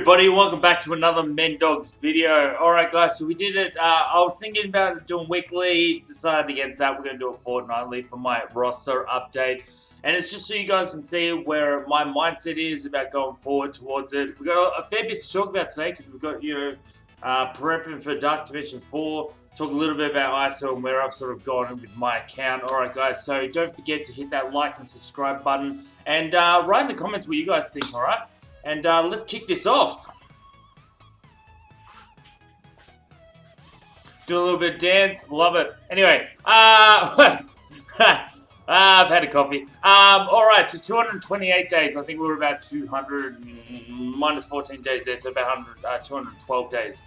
everybody, welcome back to another Mendawgs video. Alright guys, so we did it, I was thinking about doing weekly, decided against that, we're going to do it fortnightly for my roster update. And it's just so you guys can see where my mindset is about going forward towards it. We've got a fair bit to talk about today because we've got, prepping for Dark Dimension 4, talk a little bit about ISO and where I've sort of gone with my account. Alright guys, so don't forget to hit that like and subscribe button and write in the comments what you guys think, alright? And let's kick this off. Do a little bit of dance, love it. Anyway, I've had a coffee. Alright, so 228 days. I think we were about 200 minus 14 days there, so about 212 days.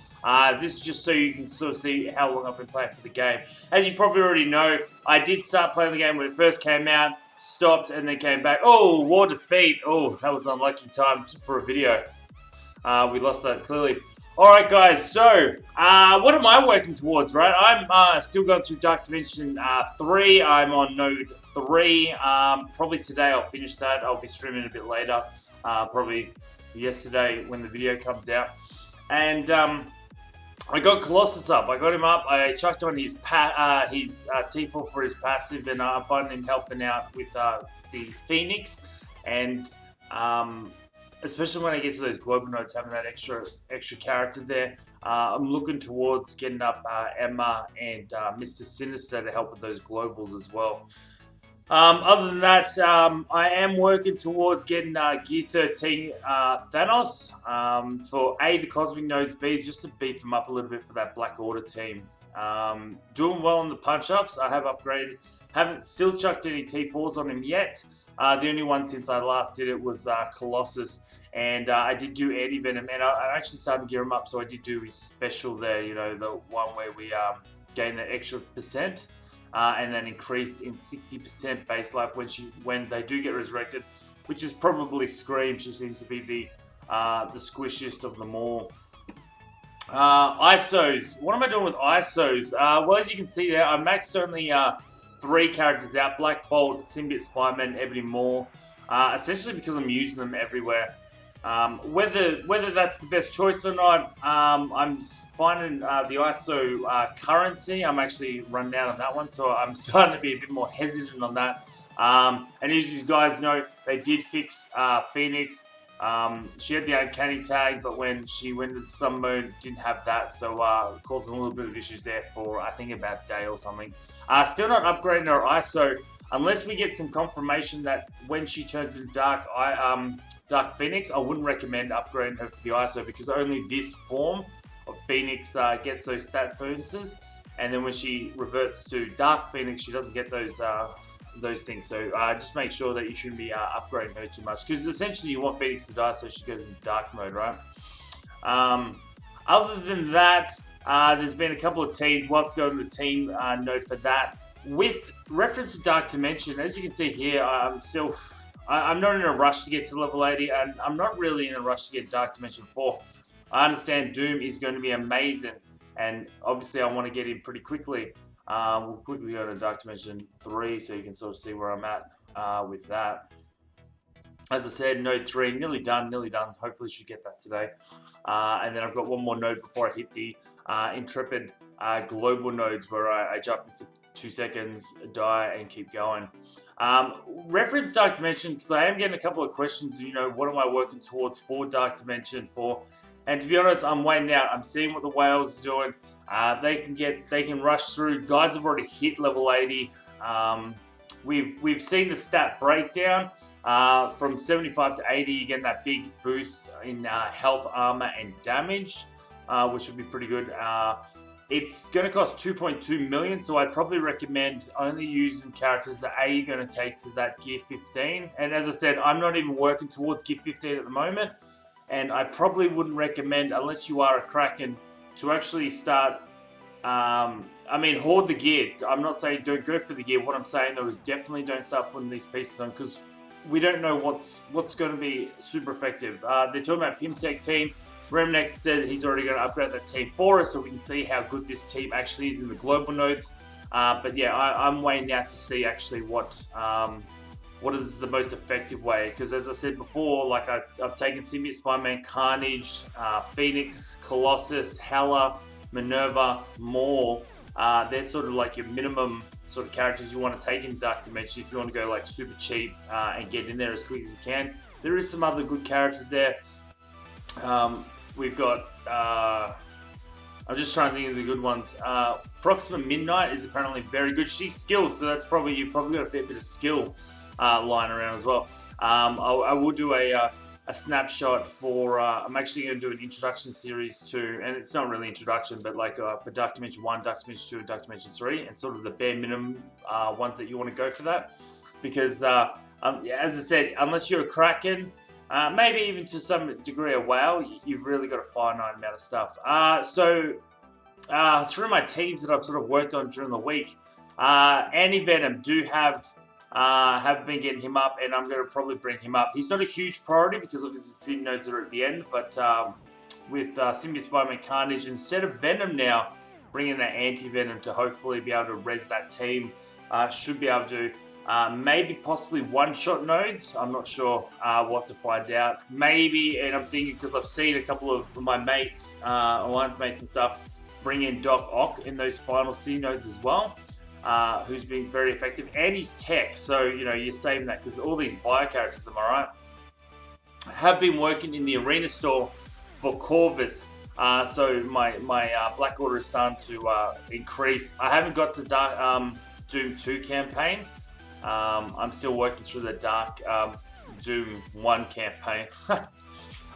This is just so you can sort of see how long I've been playing for the game. As you probably already know, I did start playing the game when it first came out, stopped, and then came back. Oh, war defeat. Oh, that was an unlucky time for a video. We lost that clearly. Alright guys, so what am I working towards, right? I'm still going through Dark Dimension 3. I'm on node 3. Probably today I'll finish that. I'll be streaming a bit later. Probably yesterday when the video comes out. And I got Colossus up. I got him up. I chucked on his T4 for his passive, and I'm finding him helping out with the Phoenix. And especially when I get to those global nodes, having that extra character there, I'm looking towards getting up Emma and Mr. Sinister to help with those globals as well. Other than that, I am working towards getting Gear 13 Thanos for A, the Cosmic Nodes, B, just to beef them up a little bit for that Black Order team. Doing well on the punch-ups. I have upgraded. Haven't still chucked any T4s on him yet. The only one since I last did it was Colossus. And I did do Anti-Venom, and I actually started to gear him up, so I did do his special there, you know, the one where we gain that extra %. And then increase in 60% base life when they do get resurrected, which is probably Scream. She seems to be the squishiest of them all. ISOs. What am I doing with ISOs? Well, as you can see there, I maxed only 3 characters out: Black Bolt, Symbiote Spider-Man, Ebony Maw. Essentially because I'm using them everywhere. Whether that's the best choice or not, I'm finding the ISO currency, I'm actually run down on that one, so I'm starting to be a bit more hesitant on that. And as you guys know, they did fix Phoenix. She had the Uncanny tag, but when she went into the Sun mode, didn't have that, so causing a little bit of issues there for, I think, about a day or something. Still not upgrading her ISO, unless we get some confirmation that when she turns into Dark Phoenix, I wouldn't recommend upgrading her for the ISO because only this form of Phoenix gets those stat bonuses, and then when she reverts to Dark Phoenix, she doesn't get those things. So just make sure that you shouldn't be upgrading her too much, because essentially you want Phoenix to die so she goes into dark mode, right? Other than that, there's been a couple of teams. What's going to the team note for that? With reference to Dark Dimension, as you can see here, I'm not in a rush to get to level 80, and I'm not really in a rush to get Dark Dimension 4. I understand Doom is going to be amazing, and obviously I want to get in pretty quickly. We'll quickly go to Dark Dimension 3 so you can sort of see where I'm at with that. As I said, node 3, nearly done. Hopefully should get that today. And then I've got one more node before I hit the Intrepid global nodes, where I jump for 2 seconds, die, and keep going. Reference Dark Dimension, because I am getting a couple of questions, you know, what am I working towards for Dark Dimension 4? And to be honest, I'm waiting out. I'm seeing what the whales are doing. They can rush through. Guys have already hit level 80. We've seen the stat breakdown. From 75 to 80, you get that big boost in health, armor, and damage, which would be pretty good. It's going to cost 2.2 million, so I'd probably recommend only using characters that A, you're going to take to that Gear 15. And as I said, I'm not even working towards Gear 15 at the moment, and I probably wouldn't recommend, unless you are a Kraken, to actually start, hoard the gear. I'm not saying don't go for the gear. What I'm saying, though, is definitely don't start putting these pieces on, because we don't know what's going to be super effective. They're talking about Pimtech team. Remnex said he's already going to upgrade that team for us, so we can see how good this team actually is in the global nodes. But yeah, I'm waiting out to see actually what what is the most effective way? Because as I said before, like I've taken Symbiote, Spider-Man, Carnage, Phoenix, Colossus, Hela, Minerva, Maul. They're sort of like your minimum sort of characters you want to take in Dark Dimension if you want to go like super cheap and get in there as quick as you can. There is some other good characters there. We've got, I'm just trying to think of the good ones. Proxima Midnight is apparently very good. She's skilled, so that's probably, you've probably got a bit of skill lying around as well. I will do a snapshot for, I'm actually going to do an introduction series to, and it's not really introduction, but like for Dark Dimension 1, Dark Dimension 2, and Dark Dimension 3, and sort of the bare minimum ones that you want to go for that. Because, as I said, unless you're a Kraken, maybe even to some degree a WoW, you've really got a finite amount of stuff. Through my teams that I've sort of worked on during the week, Anti-Venom do have been getting him up, and I'm going to probably bring him up. He's not a huge priority because obviously Sin nodes are at the end, but with Symbiote, Spider-Man, Carnage, instead of Venom now, bringing that Anti-Venom to hopefully be able to res that team, should be able to maybe possibly one-shot nodes. I'm not sure what to find out. Maybe, and I'm thinking because I've seen a couple of my mates, alliance mates and stuff, bring in Doc Ock in those final C nodes as well. Who's been very effective, and he's tech, so you know you're saving that because all these bio characters, am I right? Have been working in the arena store for Corvus, so my Black Order is starting to increase. I haven't got to Doom 2 campaign. I'm still working through the Dark Doom 1 campaign.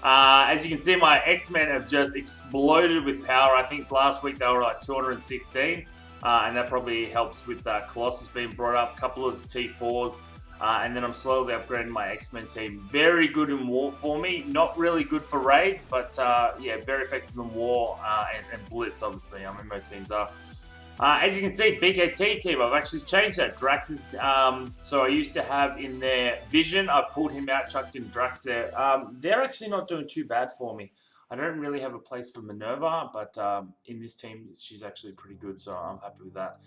As you can see, my X-Men have just exploded with power. I think last week they were like 216. And that probably helps with Colossus being brought up, a couple of T4s, and then I'm slowly upgrading my X-Men team. Very good in war for me, not really good for raids, but yeah, very effective in war and blitz, obviously. I mean, most teams are. As you can see, BKT team, I've actually changed that. Drax is, so I used to have in their Vision, I pulled him out, chucked in Drax there. They're actually not doing too bad for me. I don't really have a place for Minerva, but in this team, she's actually pretty good, so I'm happy with that.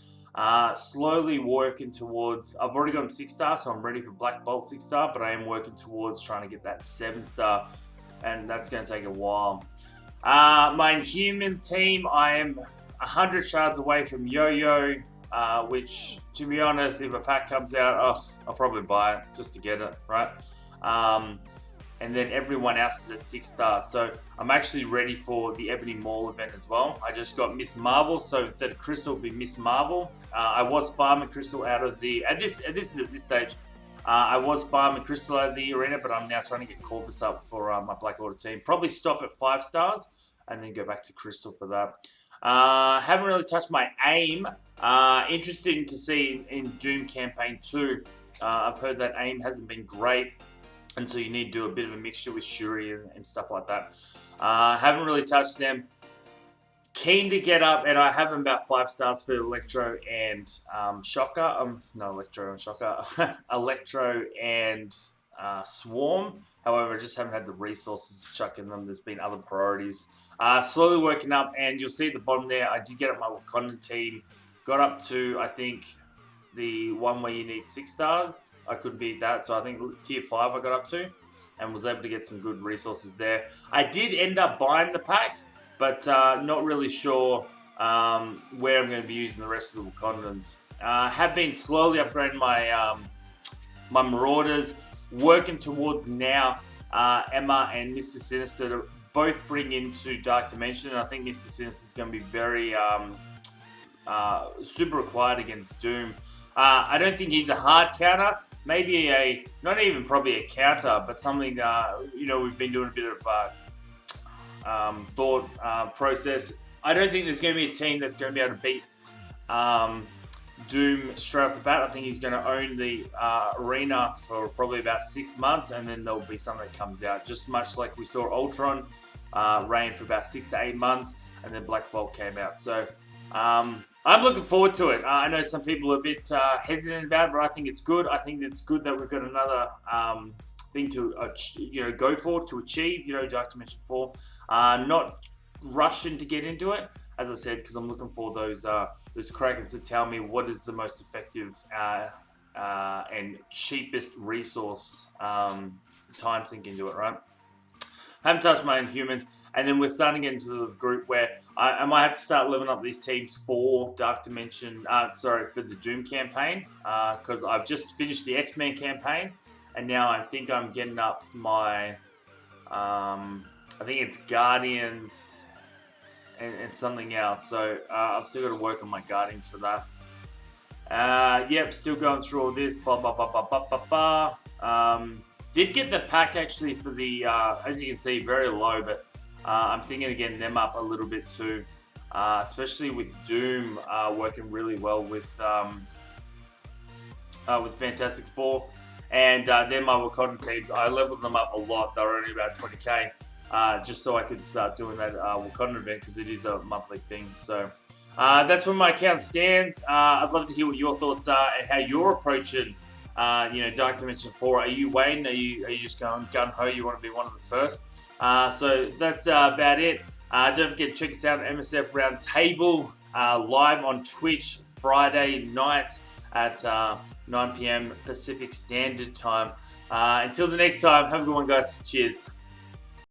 Slowly working towards, I've already got 6-star, so I'm ready for Black Bolt 6-star, but I am working towards trying to get that 7-star, and that's going to take a while. My Inhuman team, I am 100 shards away from Yo-Yo, which, to be honest, if a pack comes out, I'll probably buy it just to get it, right? And then everyone else is at 6-star. So I'm actually ready for the Ebony Maul event as well. I just got Miss Marvel, so instead of Crystal, it'll be Miss Marvel. I was farming Crystal out of the, this is at this stage, I was farming Crystal out of the arena, but I'm now trying to get Corvus up for my Black Order team. Probably stop at 5 stars and then go back to Crystal for that. Haven't really touched my aim. Interesting to see in Doom Campaign 2. I've heard that aim hasn't been great. And so you need to do a bit of a mixture with Shuri and stuff like that. Haven't really touched them. Keen to get up, and I have them about 5 stars for Electro and Shocker. No, Electro and Shocker. Electro and Swarm. However, I just haven't had the resources to chuck in them. There's been other priorities. Slowly working up, and you'll see at the bottom there, I did get up my Wakandan team. Got up to, I think, the one where you need 6 stars. I couldn't beat that, so I think tier 5 I got up to and was able to get some good resources there. I did end up buying the pack, but not really sure where I'm going to be using the rest of the Wakandans. Have been slowly upgrading my my Marauders, working towards now Emma and Mr. Sinister to both bring into Dark Dimension, and I think Mr. Sinister is going to be very super required against Doom. I don't think he's a hard counter. Maybe not even probably a counter, but something, you know, we've been doing a bit of thought process. I don't think there's going to be a team that's going to be able to beat Doom straight off the bat. I think he's going to own the arena for probably about 6 months, and then there'll be something that comes out. Just much like we saw Ultron reign for about 6 to 8 months, and then Black Bolt came out. So, I'm looking forward to it. I know some people are a bit hesitant about it, but I think it's good. I think it's good that we've got another thing to go for, to achieve, Dark Dimension 4. Not rushing to get into it, as I said, because I'm looking for those Krakens to tell me what is the most effective and cheapest resource time sink into it, right? Haven't touched my own humans, and then we're starting to get into the group where I might have to start living up these teams for Dark Dimension, for the Doom campaign, because I've just finished the X-Men campaign, and now I think I'm getting up my, I think it's Guardians and something else, so I've still got to work on my Guardians for that. Yep, still going through all this, did get the pack actually for the, as you can see, very low, but I'm thinking of getting them up a little bit too, especially with Doom working really well with Fantastic Four, and then my Wakandan teams, I leveled them up a lot. They were only about 20k, just so I could start doing that Wakandan event because it is a monthly thing. So that's where my account stands. I'd love to hear what your thoughts are and how you're approaching Dark Dimension 4. Are you waiting? Are you just going gun-ho? You want to be one of the first? So that's about it. Don't forget to check us out at MSF Roundtable live on Twitch Friday nights at 9 p.m. Pacific Standard Time. Until the next time, have a good one, guys. Cheers.